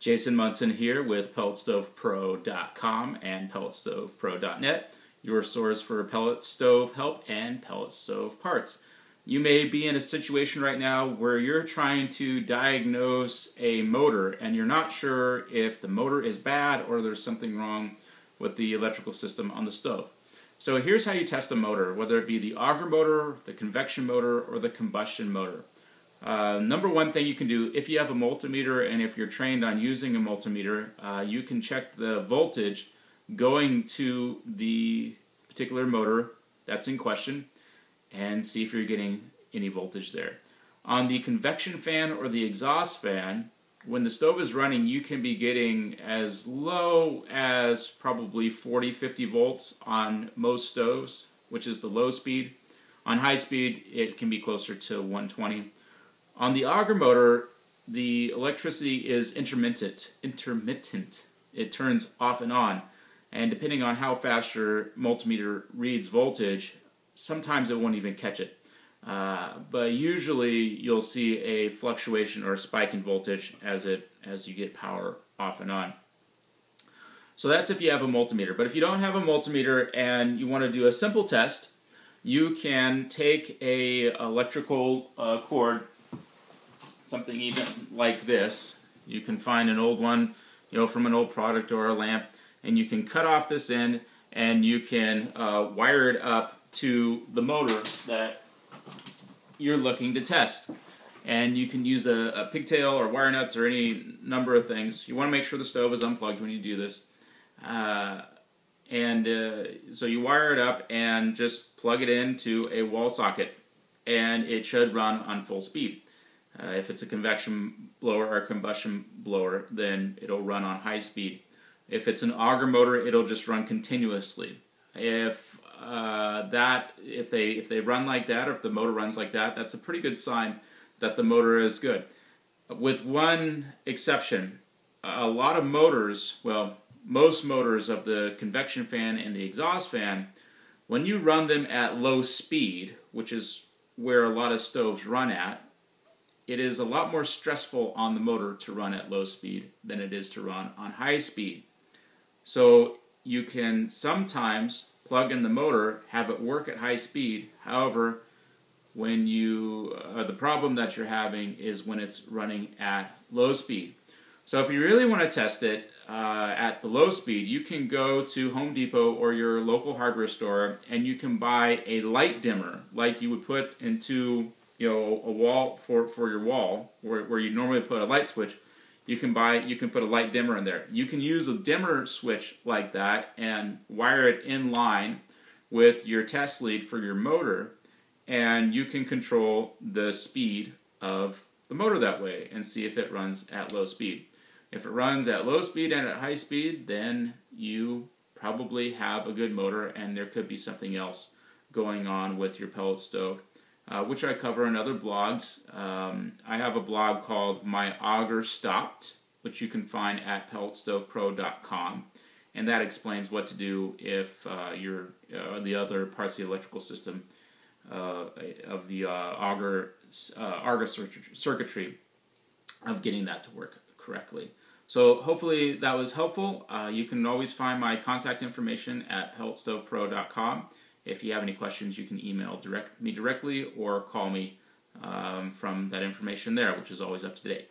Jason Munson here with PelletStovePro.com and PelletStovePro.net, your source for pellet stove help and pellet stove parts. You may be in a situation right now where you're trying to diagnose a motor and you're not sure if the motor is bad or there's something wrong with the electrical system on the stove. So here's how you test a motor, whether it be the auger motor, the convection motor, or the combustion motor. Number one thing you can do, if you have a multimeter and if you're trained on using a multimeter, you can check the voltage going to the particular motor that's in question and see if you're getting any voltage there. On the convection fan or the exhaust fan, when the stove is running, you can be getting as low as probably 40-50 volts on most stoves, which is the low speed. On high speed, it can be closer to 120. On the auger motor, the electricity is intermittent. It turns off and on. And depending on how fast your multimeter reads voltage, sometimes it won't even catch it. But usually you'll see a fluctuation or a spike in voltage as you get power off and on. So that's if you have a multimeter. But if you don't have a multimeter and you want to do a simple test, you can take a electrical cord, something even like this. You can find an old one, from an old product or a lamp, and you can cut off this end and you can wire it up to the motor that you're looking to test. And you can use a pigtail or wire nuts or any number of things. You want to make sure the stove is unplugged when you do this. So you wire it up and just plug it into a wall socket, and it should run on full speed. If it's a convection blower or a combustion blower, then it'll run on high speed. If it's an auger motor, it'll just run continuously. If they run like that, or if the motor runs like that, that's a pretty good sign that the motor is good. With one exception, a lot of motors, well, most motors of the convection fan and the exhaust fan, when you run them at low speed, which is where a lot of stoves run at, it is a lot more stressful on the motor to run at low speed than it is to run on high speed. So you can sometimes plug in the motor, have it work at high speed. However, when the problem that you're having is when it's running at low speed. So if you really want to test it at the low speed, you can go to Home Depot or your local hardware store and you can buy a light dimmer like you would put into a wall for your wall where you normally put a light switch. You can put a light dimmer in there. You can use a dimmer switch like that and wire it in line with your test lead for your motor, and you can control the speed of the motor that way and see if it runs at low speed. If it runs at low speed and at high speed, then you probably have a good motor and there could be something else going on with your pellet stove, which I cover in other blogs. I have a blog called My Auger Stopped, which you can find at PelletStovePro.com, and that explains what to do if the other parts of the electrical system of the auger circuitry of getting that to work correctly. So hopefully that was helpful. You can always find my contact information at PelletStovePro.com. If you have any questions, you can email me directly or call me from that information there, which is always up to date.